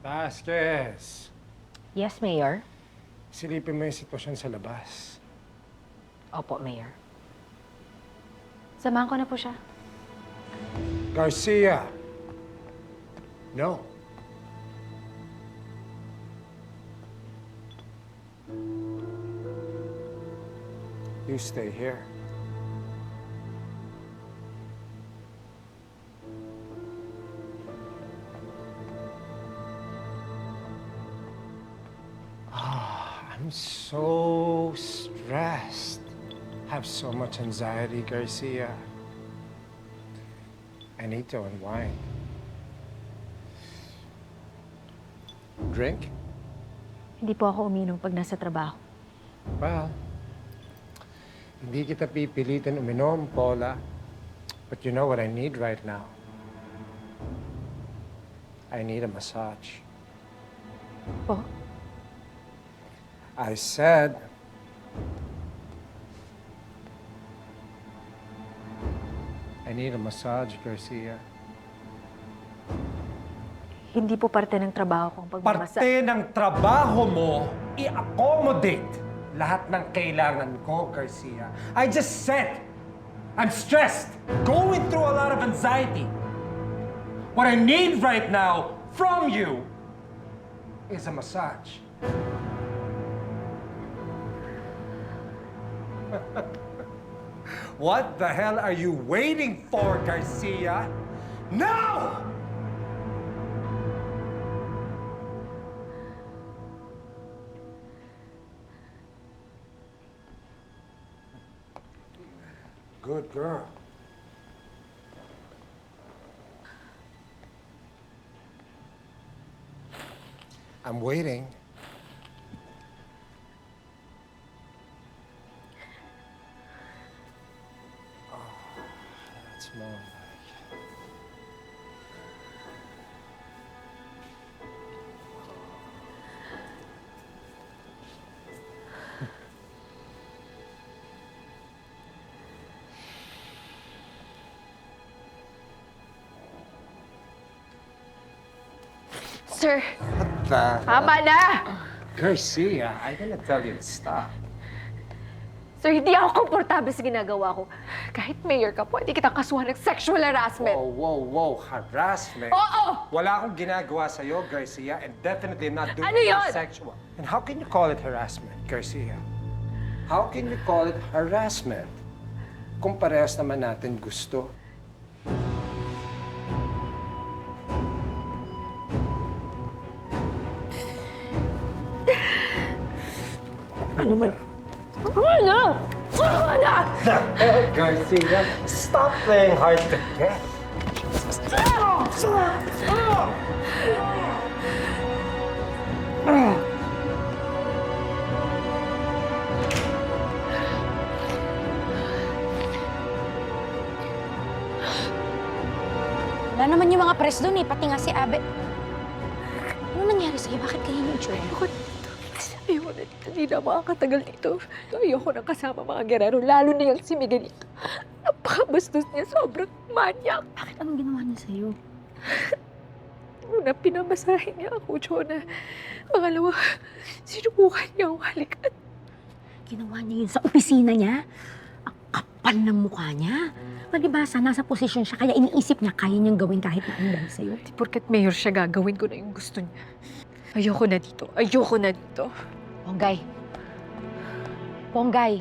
Vasquez, Yes, Mayor. silipin mo yung sitwasyon sa labas. Opo, Mayor. Samahan ko na po siya. Garcia! No. You stay here. I'm so stressed. Have so much anxiety, Garcia. I need to unwind. Drink? Hindi po ako uminom pag nasa trabaho. Well, hindi kita pipilitin uminom, Paula. But you know what I need right now? I need a massage. Po? I said, I need a massage, Garcia. Hindi po parte ng trabaho kong pagmamasa... Parte ng trabaho mo, i-accommodate lahat ng kailangan ko, Garcia. I just said, I'm stressed, going through a lot of anxiety. What I need right now from you is a massage. What the hell are you waiting for, Garcia? Now! Good girl. I'm waiting. Oh, that's more like... Sir, What the... tama na! Garcia, I'm gonna tell you to stop. Sir, hindi ako komportable sa ginagawa ko. Kahit mayor ka, pwede kitang kasuhan ng sexual harassment. Whoa. Harassment? Oo! Wala akong ginagawa sa'yo, Garcia, and definitely I'm not doing Ano anything yun? sexual. And how can you call it harassment, Garcia? How can you call it harassment kung parehas naman natin gusto? Ano man? Ano? Ano? Garcia, stop playing hard to get. Wala naman yung mga press doon eh, pati nga si Abe. Ano nangyari sa'yo? Bakit kaya yung itsura mo? Ayoko na dito. Hindi na makakatagal dito. Ayoko na kasama mga gerero, lalo na yung si Miguelito. Napakabastos niya. Sobrang manyak. Bakit anong ginawa niya sa'yo? Una, pinamasahin niya ako, Jonah. Pangalawa, sinubukan niya ang halikan. Ginawa niya yun sa opisina niya? Ang kapal ng mukha niya. Palibasa, nasa posisyon siya, kaya iniisip niya kaya niyang gawin kahit na ang dahil sa'yo. Di porket mayor siya, gagawin ko na yung gusto niya. Ayoko na dito. Ayoko na dito. Ponggay. Ponggay.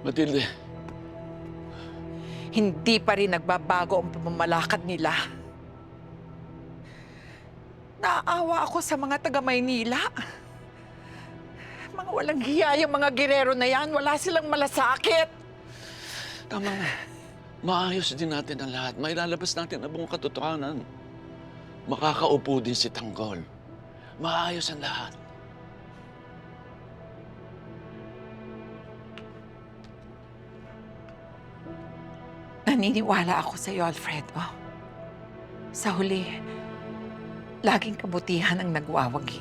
Matilde, Hindi pa rin nagbabago ang pamamalakad nila. Naaawa ako sa mga taga-Maynila. Mga walang hiya yung mga gerero na yan. Wala silang malasakit. tama na. Maayos din natin ang lahat. May lalabas natin ang buong katotohanan. Makakaupo din si Tanggol. Maayos ang lahat. Naniniwala ako sa iyo, Alfredo. Sa huli, laging kabutihan ang nagwawagi.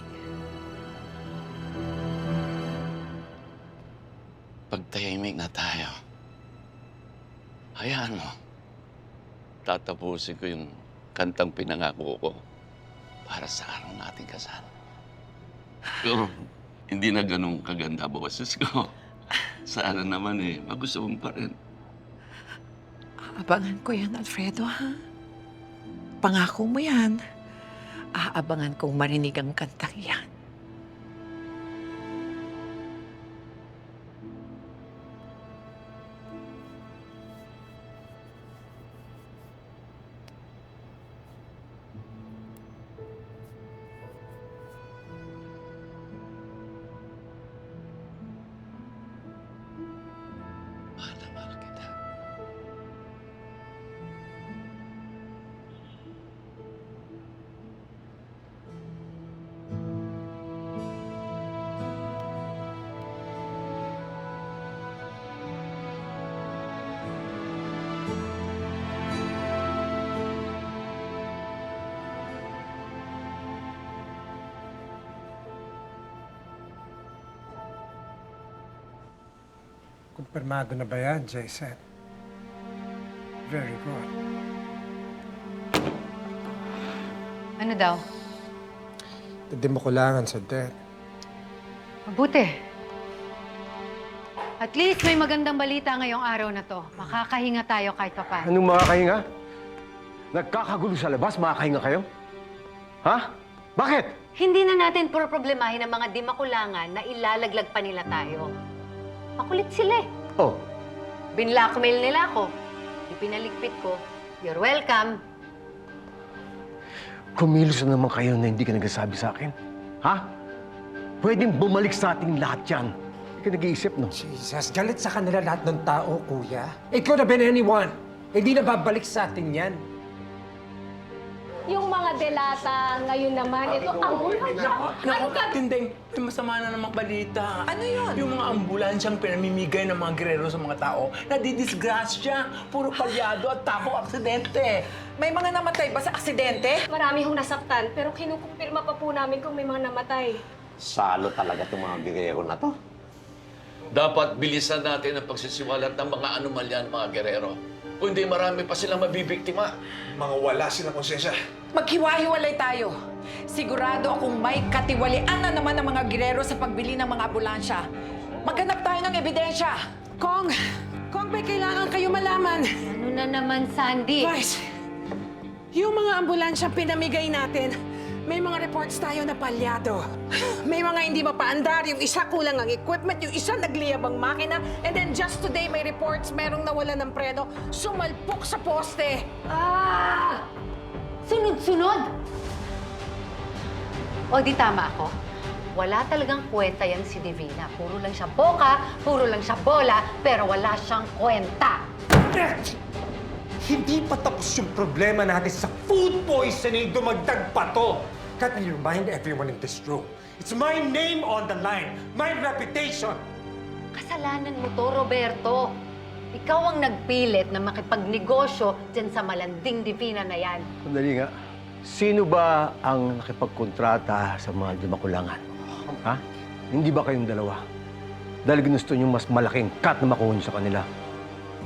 Pagtahimik na tayo. Hayaan mo. tatapusin ko yung kantang pinangako ko para sa araw nating kasal. Pero hindi na ganun kaganda boses ko. Sana naman magustuhan pa rin. Aabangan ko yan, Alfredo, ha? Pangako mo yan. Aabangan kong marinig ang kantang yan. Mahal na mahal kita. Kumpirmado na ba yan, Jason? Very good. Ano daw? Hindi mo kulangan sa debt. Mabuti. At least may magandang balita ngayong araw na to. Makakahinga tayo kahit papaano. Anong makakahinga? Nagkakagulo sa labas, makakahinga kayo? Ha? Bakit? Hindi na natin puro problemahin ang mga di makulangan na ilalaglag pa nila tayo. Makulit sila eh. Oh, Binlockmail nila ako. Ipinaligpit ko. You're welcome. kumilos na naman kayo na hindi ka nagsasabi sa akin. Ha? Pwedeng bumalik sa ating lahat yan. Hindi ka nag-iisip, no? Jesus, galit sa kanila lahat ng tao, kuya. It could have been anyone. Hindi na babalik sa atin yan. Yung mga delata ngayon naman, ito ambulansya. Naku, Tindeng, may masama na namang balita. Ano yun? Yung mga ambulansyang pinamimigay ng mga gerero sa mga tao, nadidisgrasya, puro palyado at tako aksidente. May mga namatay ba sa aksidente? Marami hong nasaktan, pero kinukumpirma pa po namin kung may mga namatay. Salo talaga itong mga gigero na to. Dapat bilisan natin ang pagsisiwalat ng mga anomalya ng mga gerero. Kung hindi, marami pa silang mabibiktima. Mga wala silang konsensya. Maghiwa-hiwalay tayo. Sigurado akong may katiwalian na naman ng mga girero sa pagbili ng mga ambulansya. Maghanap tayo ng ebidensya. Kong, may kailangan kayo malaman. Ano na naman, Sandy? Vice, yung mga ambulansya pinamigay natin, may mga reports tayo na palyado. May mga hindi mapaandar, yung isa kulang ang equipment, yung isa nagliyab ang makina, and then just today may reports merong nawala ng preno, sumalpok sa poste. Ah! Sunod-sunod! O di tama ako. Wala talagang kwenta yan si Divina. Puro lang siya boka, puro lang siya bola, pero wala siyang kwenta. Hindi pa tapos yung problema natin sa food poisoning, dumagdag pa to. Can I remind everyone in this room, it's my name on the line, my reputation. Kasalanan mo to, Roberto. Ikaw ang nagpilit na makipagnegosyo dyan sa malanding Divina na yan. Sandali nga. Sino ba ang nakipagkontrata sa mga dimakulangan? Ha? Hindi ba kayong dalawa? Dahil gusto nyo mas malaking cut na makuha nyo sa kanila.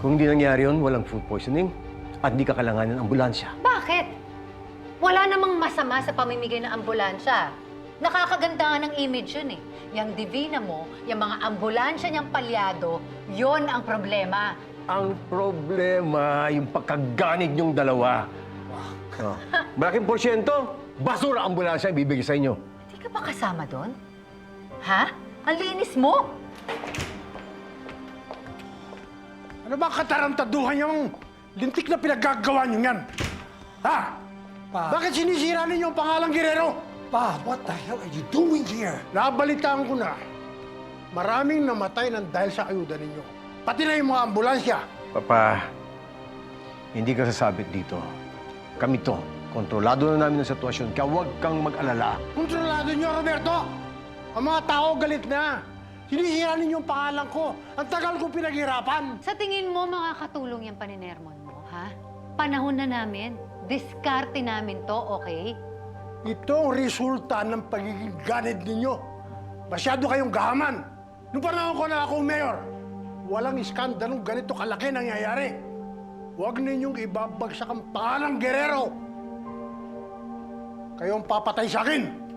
Kung hindi nangyari yun, walang food poisoning at di ka kailangan ng ambulansya. Bakit? Wala namang masama sa pamimigay ng ambulansya. Nakakaganda nga ng image yun eh. Yang Divina mo, yung mga ambulansya niyang palyado, yon ang problema. Ang problema, yung pagkaganid nyong dalawa. Oh. Malaking porsyento, basura ang ambulansya ibibigay sa inyo. Hindi ka ba kasama doon? Ha? Ang linis mo! Ano ba katarantaduhan yung lintik na pinaggagawa niyo yan? Ha? Pa, Bakit sinisira ninyo ang pangalang Guerrero? Pa, what the hell are you doing here? Nabalitaan ko na, maraming namatay ng dahil sa ayuda ninyo. Pati na yung mga ambulansya. Papa, hindi ka sasabit dito. Kami to, kontrolado na namin ang sitwasyon, kaya huwag kang mag-alala. Kontrolado niyo, Roberto. Ang mga tao galit na. Sinisira ninyo ang pangalan ko. Ang tagal ko pinaghirapan. Sa tingin mo, makakatulong yung paninermon mo, ha? Panahon na namin. Diskarte namin to, okay? Ito ang resulta ng pagiging ganid ninyo. Masyado kayong gahaman. Noong panahon ko na ako mayor, walang iskandalong ganito kalaki nangyayari. huwag ninyong ibabagsak ang pangalang Guerrero. Kayo ang papatay sa akin.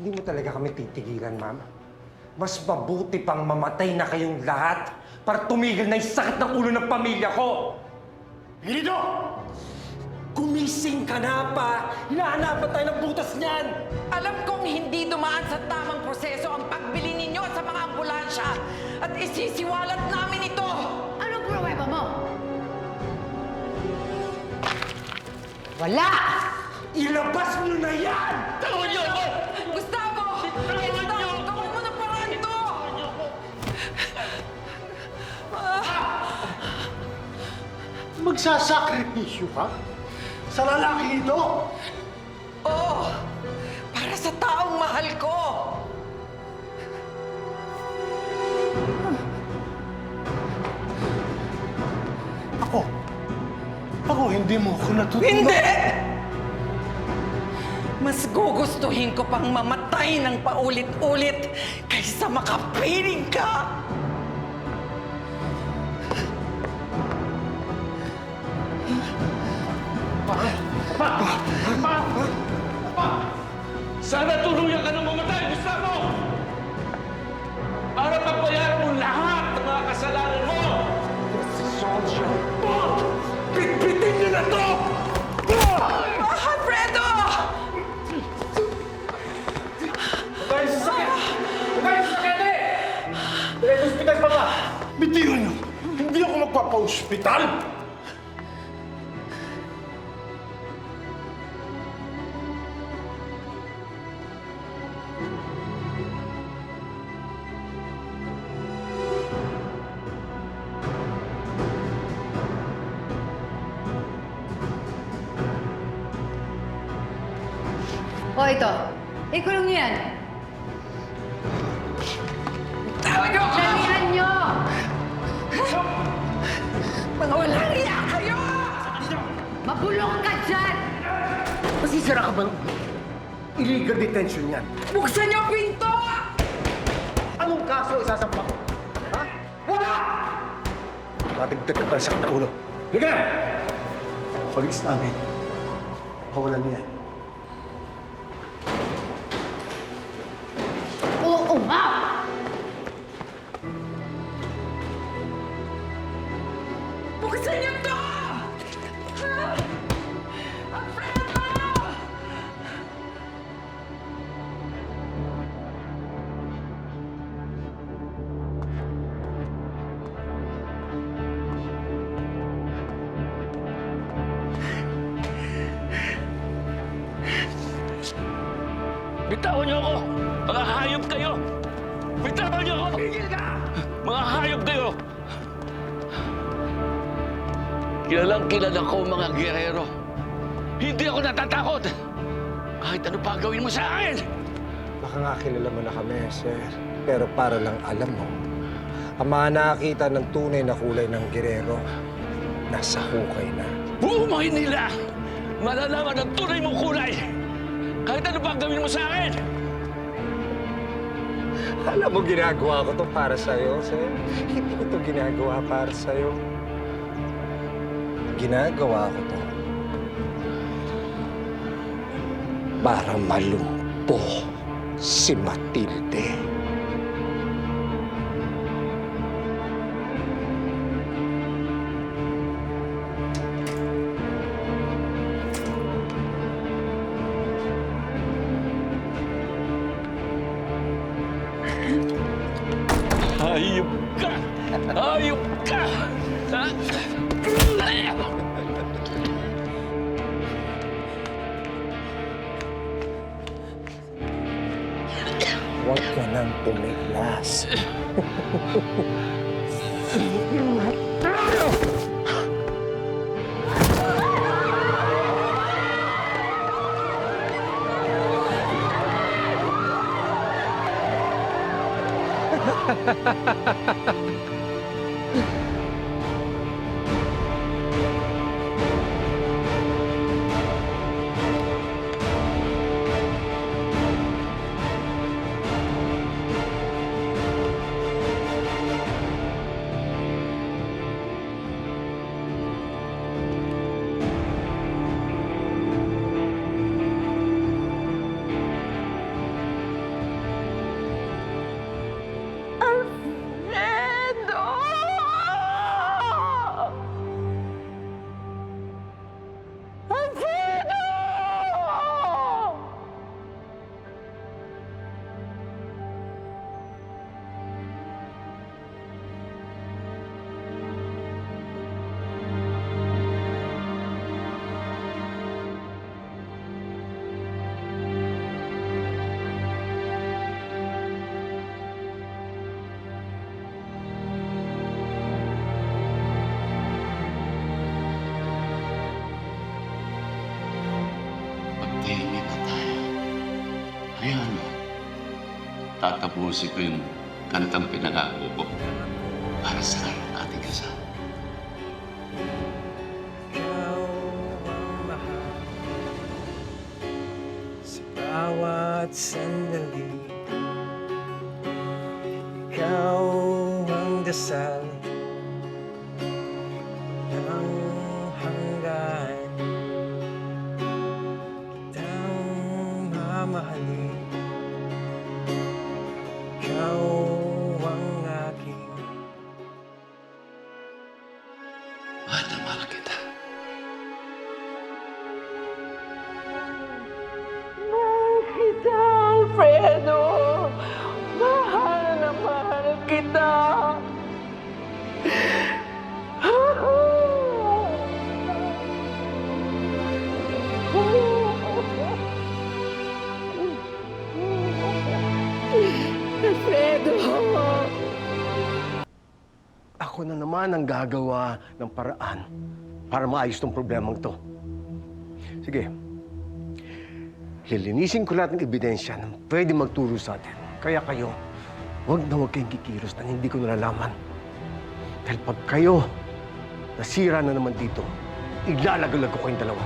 Hindi mo talaga kami titigilan, ma'am. Mas mabuti pang mamatay na kayong lahat para tumigil na yung sakit ng ulo ng pamilya ko! Pilito! Gumising ka na pa! Hinahanapan tayo ng butas niyan! Alam kong hindi dumaan sa tamang proseso ang pagbili ninyo sa mga ambulansya at isisiwalat namin ito! Anong pruweba mo? Wala! Ilabas niyo na yan! Tawad niyo ako! Gustavo! Gustavo, gawin mo ng paraan to! Magsasakripisyo ka? Sa lalaki ito? Oo! Para sa taong mahal ko! Ako hindi mo ako natutunan. Hindi! Mas gugustuhin ko pang mamatay ng paulit-ulit kaysa makapiling ka! Sana tuluyan ka ng mamatay, Gustavo! Para pagbayaran mo lahat ng mga kasalanan mo! Bitbitin niyo na to! Alfredo! Tayo sa sakit! Tayo sa sakit eh! Tayo sa ospital pa ba? Bitiwan niyo! Hindi ako magpapa-ospital! O ito, ikulong niyo yan. Tawag niyo ako! Dalihan niyo! Mga walang iya kayo! Mabulong ka dyan! Masisira ka bang illegal detention yan? Buksan niyo ang pinto! Anong kaso isasampa ko? Ha? Wala! Matigdag ka pa sa ulo. Liga! Pag-is namin, kawalan niya. Oo nga! Buksan niyo to! Alfredo! Bitawan niyo ako! Mga hayop kayo! Bitawan niyo ako! Pigil ka! Mga hayop kayo! Kilalang kilala ko mga Guerrero. Hindi ako natatakot! Kahit ano pa gawin mo sa akin! Baka nga kilala mo na kami, sir. Pero para lang alam mo, ang mga nakakita ng tunay na kulay ng Guerrero, nasa hukay na. Buumahin nila! Malalaman ang tunay mong kulay! Kahit ano pa gawin mo sa akin! Alam mo, ginagawa ko to para sa'yo, sir. Hindi ko to ginagawa para sa'yo. Ginagawa ko to para malumpo si Matilde. Huwag ka nang tumiglas. Magtingin na tayo. Ayan. Tatapusin ko yung kantang pinangako ko para sa ating kasal. Ikaw ang mahal sa bawat sandali. Ikaw ang dasal ng hanggan. Kitang mamahalin. Ikaw ang aking Mahal na mahal kita. Mahal kita, Alfredo! Mahal na mahal kita! Alfredo! Ako na naman ang gagawa ng paraan para maayos tong problemang to. Sige. Lilinisin ko lahat ng ebidensya na pwede magturo sa atin. Kaya kayo, huwag kayong kikilos na hindi ko nalalaman. Dahil pag kayo nasira na naman dito, iglalagalag ko kayong dalawa.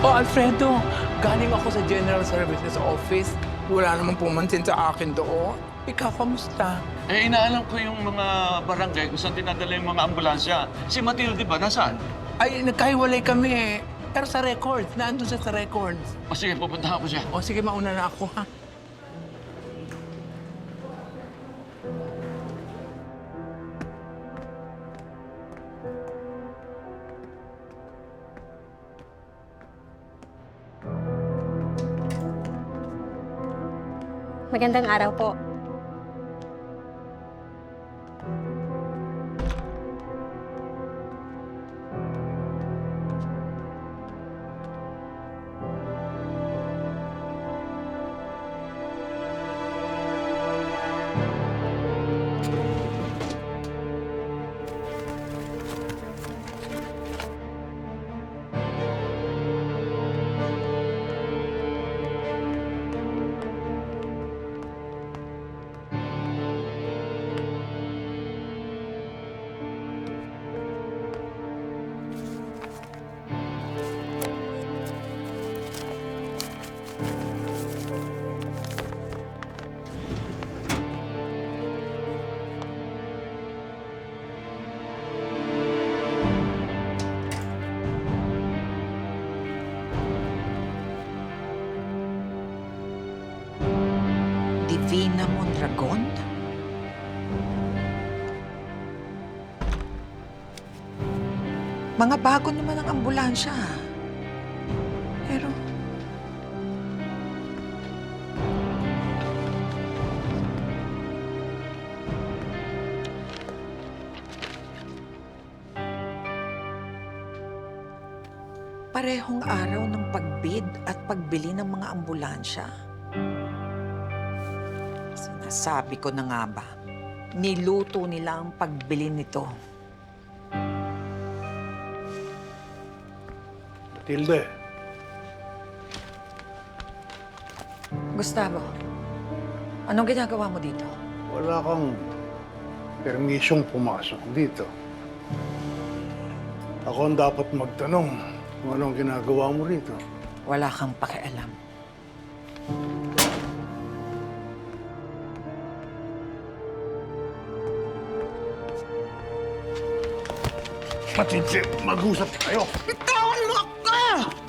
Oh, Alfredo, galing ako sa General Services Office. Wala namang pumansin sa akin doon. Ikaw, kamusta? Eh, inaalam ko yung mga barangay kung saan dinadala yung mga ambulansya. Si Matilde ba? Nasaan? Ay, nagkahiwalay kami eh. Pero sa records, naandun siya sa records. O sige, pupunta ako siya. O sige, mauna na ako ha. Magandang araw po. Divina Mondragon? Mga bago naman ang ambulansya. Pero... parehong araw ng pagbid at pagbili ng mga ambulansya. Sinasabi ko na nga ba, niluto nila ang pagbili nito. Matilde, Gustavo, anong ginagawa mo dito? wala kang permisyong pumasok dito. Ako ang dapat magtanong kung anong ginagawa mo rito. Wala kang pakialam. Matilde, mag-usap tayo. Bitawan mo ako!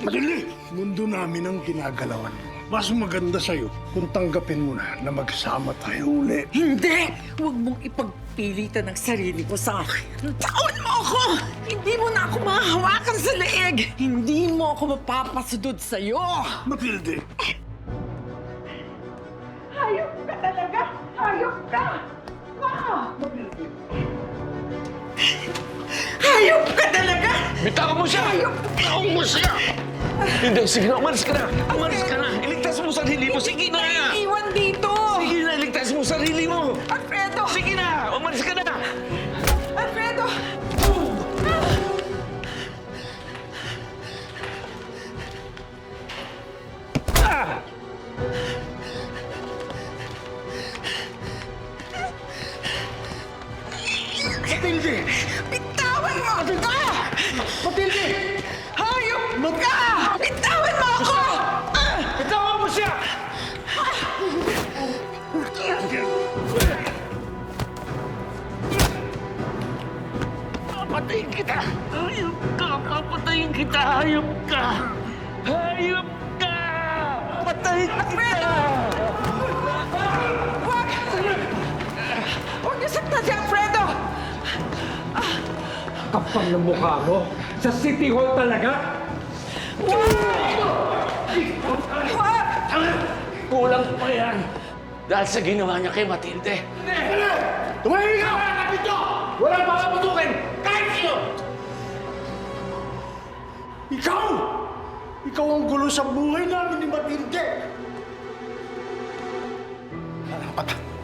Matilde, mundo namin ang ginagalawan. Mas maganda sa'yo kung tanggapin mo na magsama tayo uli. Hindi! Huwag mong ipagpilitan ang sarili ko sa akin. Taon mo ako! Hindi mo na ako mahahawakan sa leeg! Hindi mo ako mapapasunod sa'yo! Matilde! Hayop ka talaga! Hayop ka! Hayop ka talaga! Bitawan mo siya! Bitawan mo siya! Hindi, sige na, umalis ka na! Umalis ka na! Iligtas mo sarili mo! Sige na! Iwan dito! Sige na, iligtas mo sarili mo! Alfredo! Sige na! Umalis ka na! Alfredo! Matilde! Bitawan mo ako! Matilde! Hayop ka! Bitawan mo ako! Bitawan mo siya! Papatayin kita! Hayop ka! Papatayin kita! Hayop ka! Hayop ka! Patayin kita! Huwag! Huwag niyo saktan si Alfredo! Kapal ng mukha mo! Sa City Hall talaga! Kulang pa yan! Dahil sa ginawa niya kay Matilde. Tumahimik ka! Kapit nyo! Walang makaputukin! Kahit sino! Ikaw! Ikaw ang gulo sa buhay namin ni Matilde!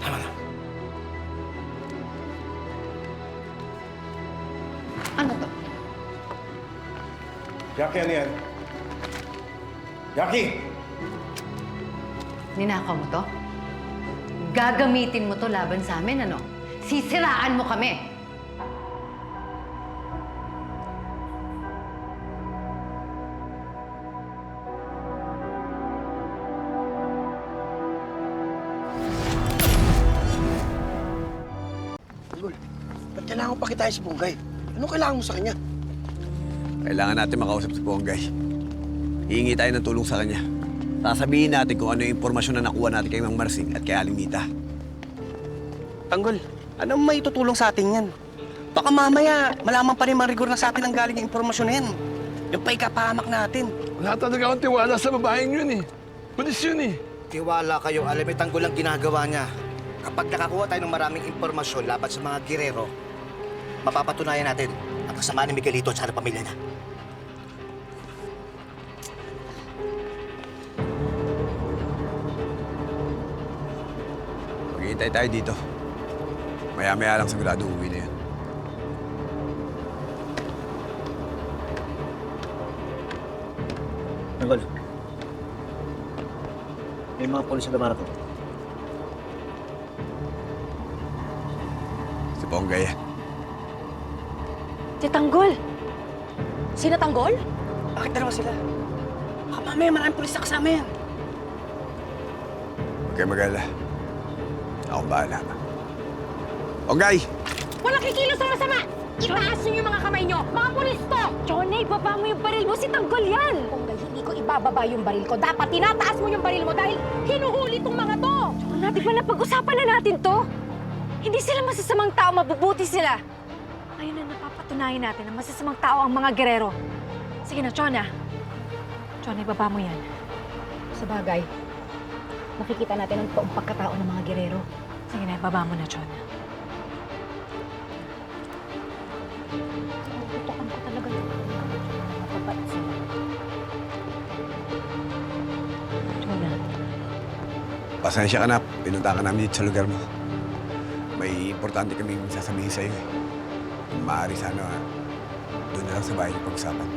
Tama na. Ano to? Jackie, ano yan? Jackie! Ninakaw mo to? Gagamitin mo to laban sa amin, ano? Sisiraan mo kami! Tanggol, ba't kailangan pa kita si Bonggay? Anong kailangan mo sa kanya? Kailangan natin makausap si Bonggay. Hihingi tayo ng tulong sa kanya. Sasabihin natin kung ano yung impormasyon na nakuha natin kay Mang Marsing at kay Aling Mita. Tanggol, anong may tutulong sa atin yan? Baka mamaya, malaman pa rin Mang Rigor na sa atin ang galing yung impormasyon na yan. Yung pa ikapahamak natin. Wala talaga akong tiwala sa babaeng yun eh. Pulis yun eh. Tiwala kayo, alam mo, Tanggol ang ginagawa niya. Kapag nakakuha tayo ng maraming impormasyon laban sa mga girero, mapapatunayan natin ang kasamaan ni Miguelito at sa pamilya niya. Maghihintay tayo dito. Maya-maya lang sigurado uwi na yun. Tanggol, may mga polis na dumarating. Si Bonggay yan. Si Tanggol! Sino Tanggol? Bakit dalawa sila? Baka mamaya maraming polis na kasama yan. Huwag kayo mag-alala. Akong bahala. Bonggay! Walang kikilos sa masama! Itaas niyo yung mga kamay niyo! Mga pulis to! Jonay, baba mo yung baril mo. Si Tanggol yan! Ponggay, hindi ko ibababa yung baril ko. Dapat tinataas mo yung baril mo dahil hinuhuli tong mga to! Jonah, di ba napag-usapan na natin to? Hindi sila masasamang tao, mabubuti sila. Ngayon na napapatunayan natin na masasamang tao ang mga gerero. Sige na, Jonah. Jonah, baba mo yan. Sa bagay, makikita natin ang toong pagkatao ng mga gerero. Sige na, baba mo na, Jonah. Tutukan ko talaga yun. Mapapait sila. Jonah. Pasensya ka na. Pinunta ka namin dito sa lugar mo. May importante kaming sasabihin sa'yo eh. Kung maaari sana, doon na lang sa bahay yung pag-usapan.